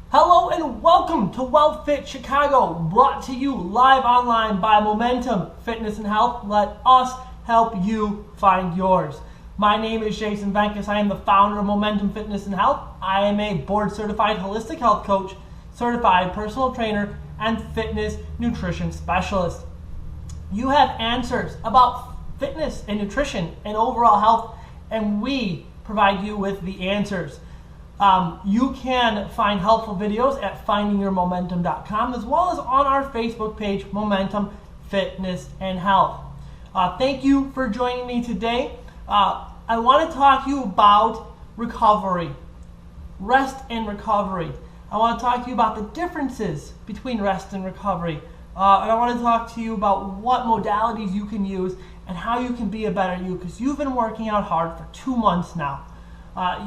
Hello and welcome to WellFit Chicago, brought to you live online by Momentum Fitness and Health. Let us help you find yours. My name is Jason Venkis. I am the founder of Momentum Fitness and Health. I am a board-certified holistic health coach, certified personal trainer, and fitness nutrition specialist. You have answers about fitness and nutrition and overall health, and we provide you with the answers. You can find helpful videos at findingyourmomentum.com as well as on our Facebook page, Momentum Fitness and Health. Thank you for joining me today. I want to talk to you about recovery, rest and recovery. I want to talk to you about the differences between rest and recovery. And I want to talk to you about what modalities you can use and how you can be a better you, because you've been working out hard for 2 months now.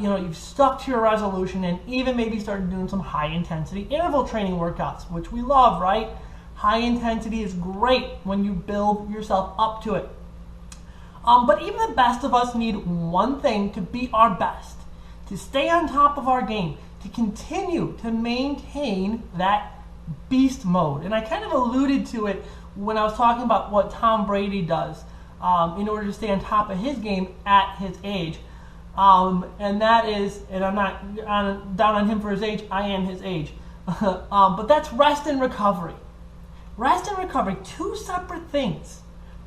You've stuck to your resolution and even maybe started doing some high intensity interval training workouts, which we love, right? High intensity is great when you build yourself up to it. But even the best of us need one thing to be our best, to stay on top of our game, to continue to maintain that beast mode. And I kind of alluded to it when I was talking about what Tom Brady does in order to stay on top of his game at his age. And that is, and I'm not down on him for his age, I am his age. But that's rest and recovery. Rest and recovery, two separate things.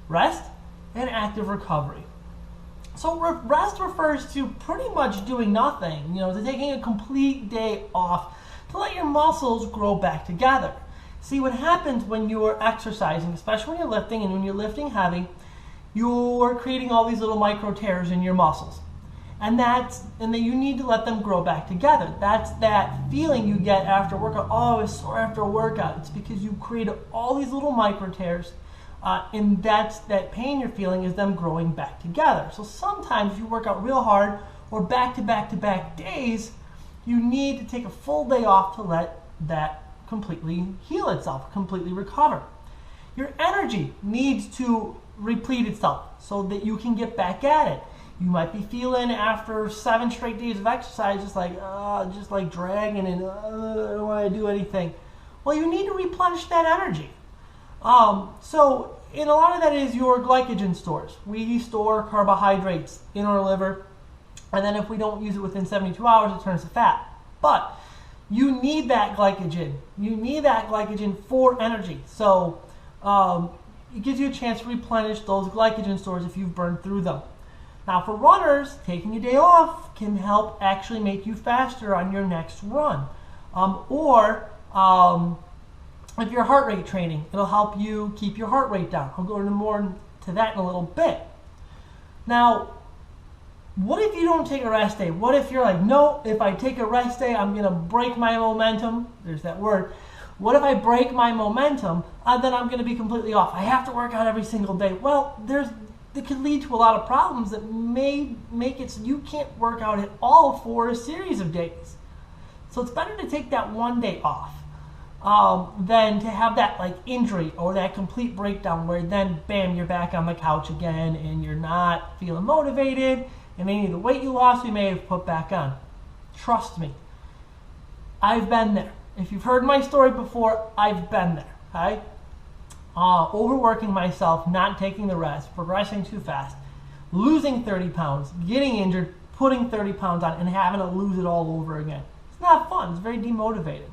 Rest and active recovery. So rest refers to pretty much doing nothing, to taking a complete day off to let your muscles grow back together. See, what happens when you're exercising, especially when you're lifting and when you're lifting heavy, you're creating all these little micro tears in your muscles. And then you need to let them grow back together. That's that feeling you get after a workout. Oh, it's sore after a workout. It's because you created all these little micro tears, and that pain you're feeling is them growing back together. So sometimes you work out real hard, or back to back days, you need to take a full day off to let that completely heal itself, completely recover. Your energy needs to replete itself so that you can get back at it. You might be feeling after 7 straight days of exercise just like dragging and I don't want to do anything. Well, you need to replenish that energy. So in a lot of that is your glycogen stores. We store carbohydrates in our liver, and then if we don't use it within 72 hours, it turns to fat. But you need that glycogen. You need that glycogen for energy. So it gives you a chance to replenish those glycogen stores if you've burned through them. Now for runners, taking a day off can help actually make you faster on your next run. Or if you're heart rate training, it'll help you keep your heart rate down. I'll go into more to that in a little bit. Now, what if you don't take a rest day? What if you're like, no, if I take a rest day, I'm going to break my momentum. There's that word. What if I break my momentum, then I'm going to be completely off. I have to work out every single day. Well, it could lead to a lot of problems that may make it so you can't work out at all for a series of days. So it's better to take that one day off than to have that injury or that complete breakdown where then, bam, you're back on the couch again and you're not feeling motivated and any of the weight you lost you may have put back on. Trust me, I've been there. If you've heard my story before, I've been there, okay? Overworking myself, not taking the rest, progressing too fast, losing 30 pounds, getting injured, putting 30 pounds on, and having to lose it all over again. It's not fun. It's very demotivating.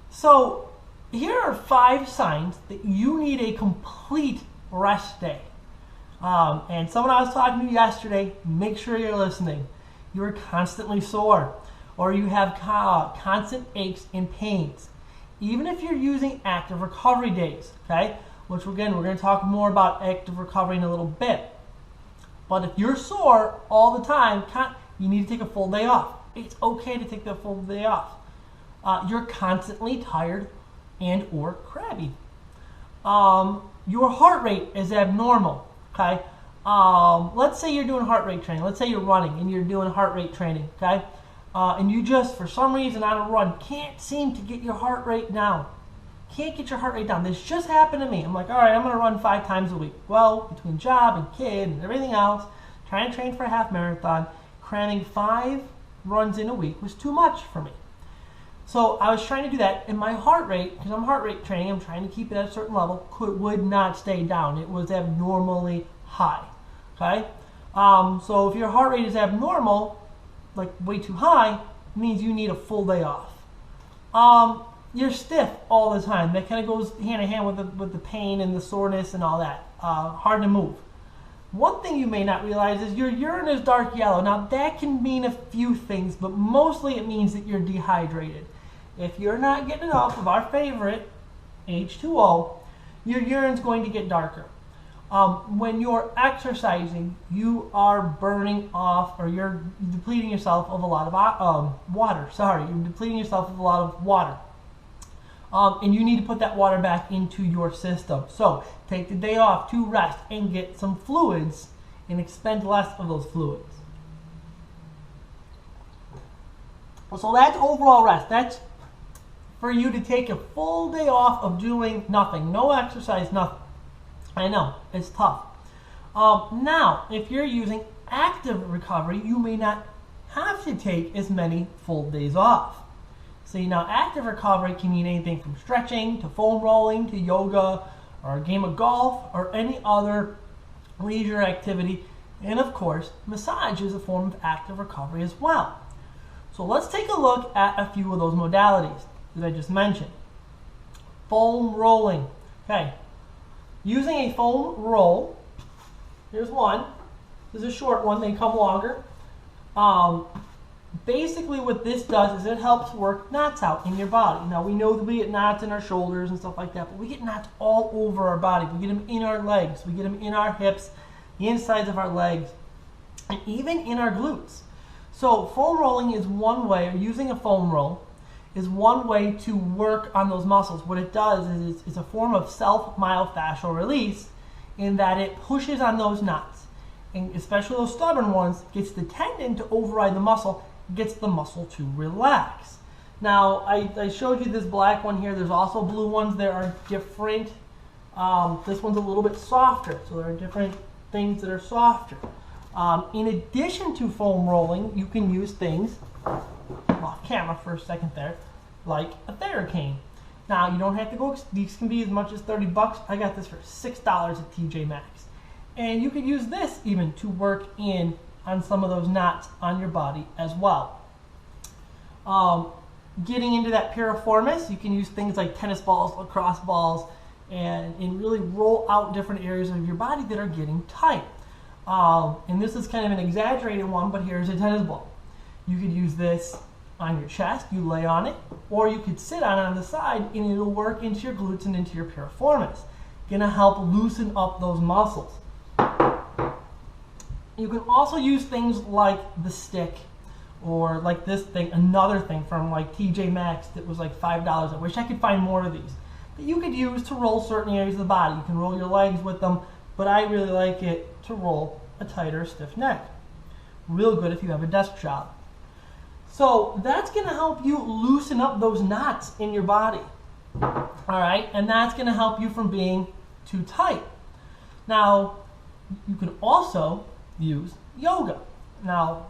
So here are 5 signs that you need a complete rest day. And someone I was talking to yesterday, make sure you're listening. You're constantly sore, or you have constant aches and pains. Even if you're using active recovery days, okay? Which again, we're going to talk more about active recovery in a little bit. But if you're sore all the time, you need to take a full day off. It's okay to take the full day off. You're constantly tired and or crabby. Your heart rate is abnormal, okay? Let's say you're doing heart rate training. Let's say you're running and you're doing heart rate training, okay? And you just, for some reason on a run, can't seem to get your heart rate down. Can't get your heart rate down. This just happened to me. I'm like, all right, I'm going to run 5 times a week. Well, between job and kid and everything else, trying to train for a half marathon, cramming 5 runs in a week was too much for me. So I was trying to do that, and my heart rate, because I'm heart rate training, I'm trying to keep it at a certain level, would not stay down. It was abnormally high. Okay? So if your heart rate is abnormal, like way too high, it means you need a full day off. You're stiff all the time. That kind of goes hand in hand with the pain and the soreness and all that. Hard to move. One thing you may not realize is your urine is dark yellow. Now that can mean a few things, but mostly it means that you're dehydrated. If you're not getting enough of our favorite, H2O, your urine's going to get darker. When you're exercising, you are burning off, or you're depleting yourself of a lot of water. You're depleting yourself of a lot of water. And you need to put that water back into your system. So take the day off to rest and get some fluids and expend less of those fluids. So that's overall rest. That's for you to take a full day off of doing nothing. No exercise, nothing. I know, it's tough. Now, if you're using active recovery, you may not have to take as many full days off. See, now active recovery can mean anything from stretching to foam rolling to yoga or a game of golf or any other leisure activity. And of course, massage is a form of active recovery as well. So let's take a look at a few of those modalities that I just mentioned. Foam rolling. Okay. Using a foam roll, here's one. This is a short one, they come longer. Basically what this does is it helps work knots out in your body. Now we know that we get knots in our shoulders and stuff like that, but we get knots all over our body. We get them in our legs, we get them in our hips, the insides of our legs, and even in our glutes. So foam rolling is one way, or using a foam roll is one way to work on those muscles. What it does is it's a form of self-myofascial release in that it pushes on those knots, and especially those stubborn ones, gets the tendon to override the muscle, gets the muscle to relax. Now, I showed you this black one here. There's also blue ones that are different. This one's a little bit softer, so there are different things that are softer. In addition to foam rolling, you can use things, off camera for a second there, like a Theracane. Now, you don't have to go, these can be as much as 30 bucks. I got this for $6 at TJ Maxx. And you could use this even to work in on some of those knots on your body as well. Getting into that piriformis, you can use things like tennis balls, lacrosse balls, and really roll out different areas of your body that are getting tight. And this is kind of an exaggerated one, but here's a tennis ball. You could use this on your chest, you lay on it, or you could sit on the side and it'll work into your glutes and into your piriformis. Gonna help loosen up those muscles. You can also use things like the stick, or like this thing, another thing from like TJ Maxx that was like $5. I wish I could find more of these that you could use to roll certain areas of the body. You can roll your legs with them, but I really like it to roll a tighter, stiff neck. Real good if you have a desk job. So that's going to help you loosen up those knots in your body. All right, and that's going to help you from being too tight. Now, you can also use yoga. Now,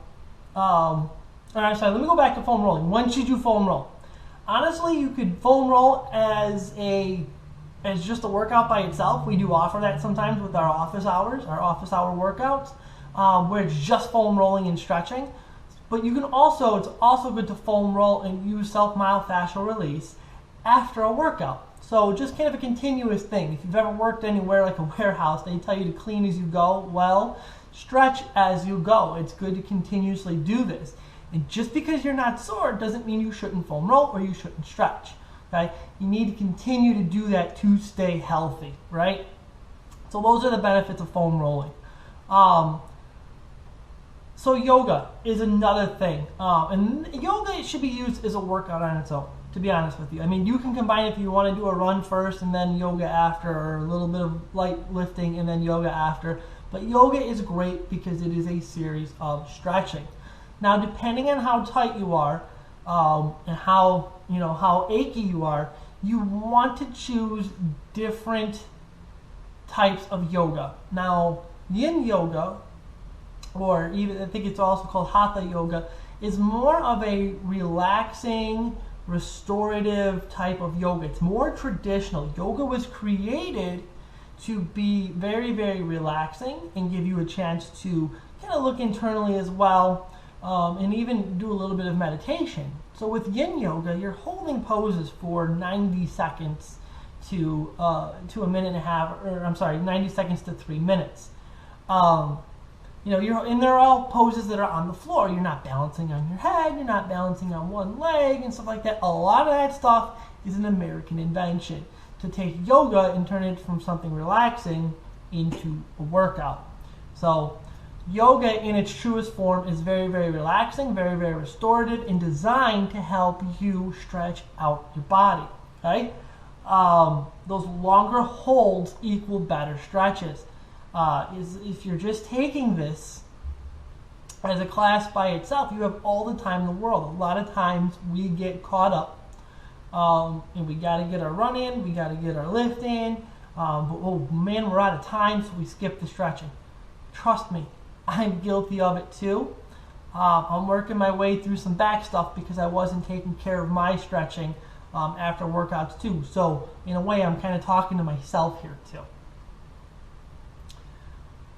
all right, so let me go back to foam rolling. When should you foam roll? Honestly, you could foam roll as just a workout by itself. We do offer that sometimes with our office hour workouts, where it's just foam rolling and stretching. But you can also, it's also good to foam roll and use self-myofascial release after a workout. So just kind of a continuous thing. If you've ever worked anywhere like a warehouse, they tell you to clean as you go. Well, stretch as you go. It's good to continuously do this. And just because you're not sore doesn't mean you shouldn't foam roll or you shouldn't stretch. Okay? You need to continue to do that to stay healthy, right? So those are the benefits of foam rolling. So yoga is another thing. And yoga should be used as a workout on its own, to be honest with you. I mean, you can combine it if you want to do a run first and then yoga after, or a little bit of light lifting and then yoga after. But yoga is great because it is a series of stretching. Now, depending on how tight you are and how achy you are, you want to choose different types of yoga. Now, yin yoga, or even I think it's also called hatha yoga, is more of a relaxing, restorative type of yoga. It's more traditional. Yoga was created to be very, very relaxing and give you a chance to kind of look internally as well, and even do a little bit of meditation. So with yin yoga, you're holding poses for 90 seconds to a minute and a half, or I'm sorry, 90 seconds to 3 minutes. And they're all poses that are on the floor. You're not balancing on your head, you're not balancing on one leg and stuff like that. A lot of that stuff is an American invention to take yoga and turn it from something relaxing into a workout. So yoga in its truest form is very, very relaxing, very, very restorative, and designed to help you stretch out your body. Okay? Those longer holds equal better stretches. If you're just taking this as a class by itself, you have all the time in the world. A lot of times we get caught up, and we got to get our run in, we got to get our lift in, but oh man, we're out of time, so we skip the stretching. Trust me, I'm guilty of it too. I'm working my way through some back stuff because I wasn't taking care of my stretching after workouts too. So in a way, I'm kind of talking to myself here too.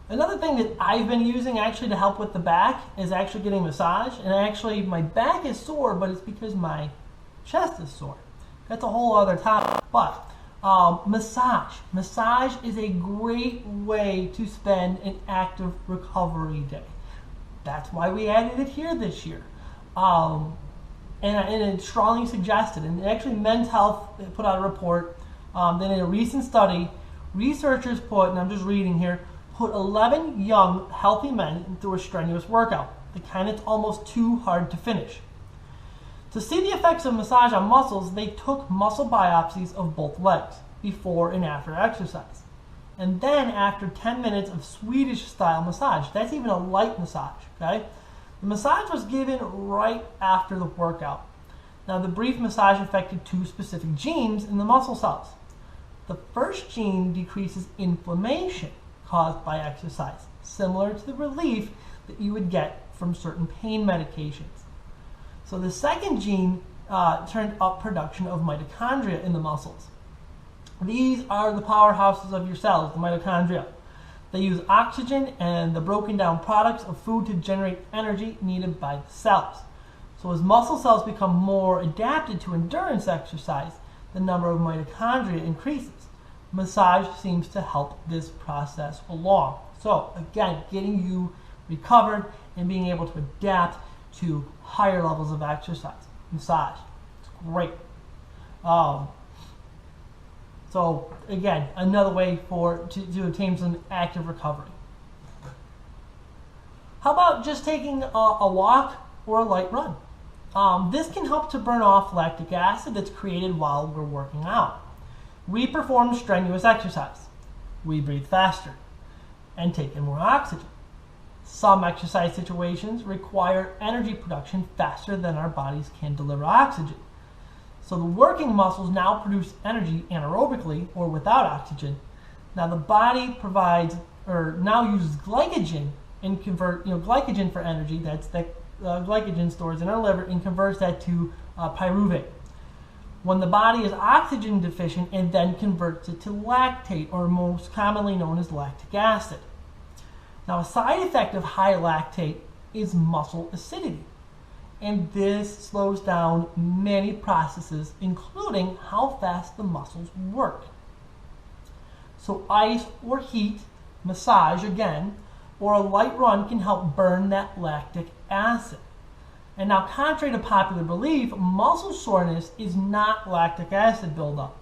Another thing that I've been using actually to help with the back is actually getting a massage. And actually my back is sore, but it's because my chest is sore. That's a whole other topic. But massage. Massage is a great way to spend an active recovery day. That's why we added it here this year. And it's strongly suggested. And actually Men's Health put out a report that in a recent study, researchers put, and I'm just reading here, put 11 young, healthy men through a strenuous workout, the kind that's almost too hard to finish. To see the effects of massage on muscles, they took muscle biopsies of both legs, before and after exercise. And then after 10 minutes of Swedish-style massage, that's even a light massage, okay? The massage was given right after the workout. Now, the brief massage affected 2 specific genes in the muscle cells. The first gene decreases inflammation caused by exercise, similar to the relief that you would get from certain pain medications. So the second gene turned up production of mitochondria in the muscles. These are the powerhouses of your cells, the mitochondria. They use oxygen and the broken down products of food to generate energy needed by the cells. So as muscle cells become more adapted to endurance exercise, the number of mitochondria increases. Massage seems to help this process along. So again, getting you recovered and being able to adapt to higher levels of exercise. Massage, it's great. So again, another way to obtain some active recovery. How about just taking a walk or a light run? This can help to burn off lactic acid that's created while we're working out. We perform strenuous exercise. We breathe faster and take in more oxygen. Some exercise situations require energy production faster than our bodies can deliver oxygen. So the working muscles now produce energy anaerobically or without oxygen. Now the body now uses glycogen and glycogen for energy. That's glycogen stores in our liver and converts that to pyruvate. When the body is oxygen deficient, and then converts it to lactate, or most commonly known as lactic acid. Now, a side effect of high lactate is muscle acidity, and this slows down many processes, including how fast the muscles work. So ice or heat, massage again, or a light run can help burn that lactic acid. And now, contrary to popular belief, muscle soreness is not lactic acid buildup.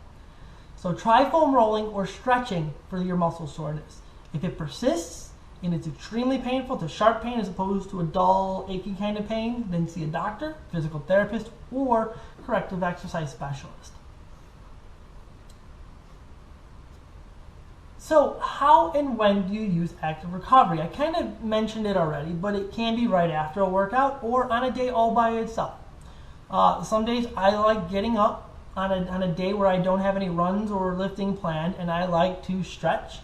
So try foam rolling or stretching for your muscle soreness. If it persists and it's extremely painful to sharp pain as opposed to a dull, achy kind of pain, then see a doctor, physical therapist, or corrective exercise specialist. So how and when do you use active recovery? I kind of mentioned it already, but it can be right after a workout or on a day all by itself. Some days I like getting up on a day where I don't have any runs or lifting planned, and I like to stretch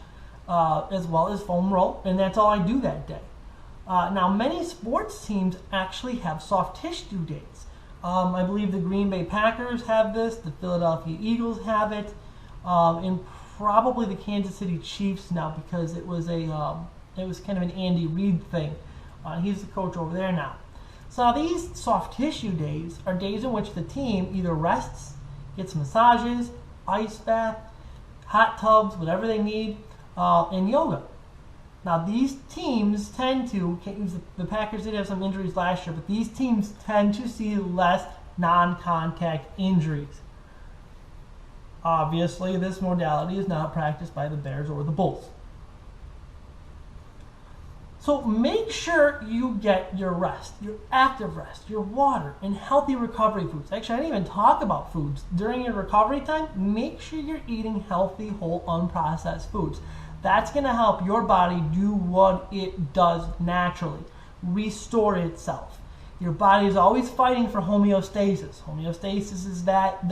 as well as foam roll, and that's all I do that day. Now, many sports teams actually have soft tissue days I believe the Green Bay Packers have this, the Philadelphia Eagles have it, and probably the Kansas City Chiefs now, because it was kind of an Andy Reid thing. He's the coach over there now. So these soft tissue days are days in which the team either rests, gets massages, ice bath, hot tubs, whatever they need, and yoga. Now these teams tend to, the Packers did have some injuries last year, but these teams tend to see less non-contact injuries. Obviously, this modality is not practiced by the Bears or the Bulls. So make sure you get your rest, your active rest, your water, and healthy recovery foods. Actually, I didn't even talk about foods. During your recovery time, make sure you're eating healthy, whole, unprocessed foods. That's going to help your body do what it does naturally, restore itself. Your body is always fighting for homeostasis. Homeostasis is that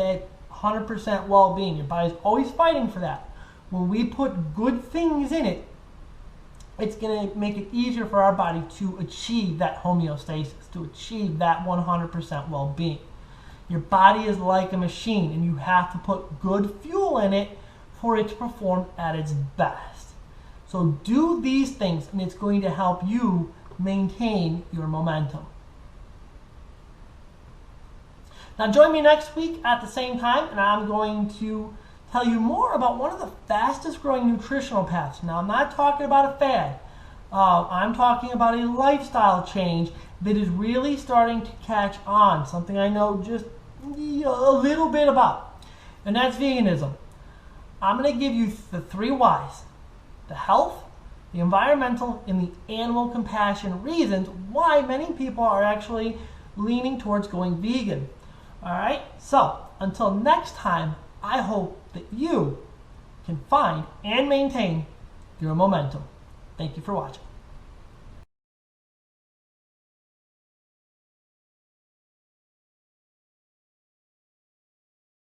100% well-being. Your body's always fighting for that. When we put good things in it, it's going to make it easier for our body to achieve that homeostasis, to achieve that 100% well-being. Your body is like a machine, and you have to put good fuel in it for it to perform at its best. So do these things, and it's going to help you maintain your momentum. Now join me next week at the same time, and I'm going to tell you more about one of the fastest growing nutritional paths. Now I'm not talking about a fad. I'm talking about a lifestyle change that is really starting to catch on, something I know just a little bit about, and that's veganism. I'm going to give you the 3 whys: the health, the environmental, and the animal compassion reasons why many people are actually leaning towards going vegan. All right, so until next time, I hope that you can find and maintain your momentum. Thank you for watching.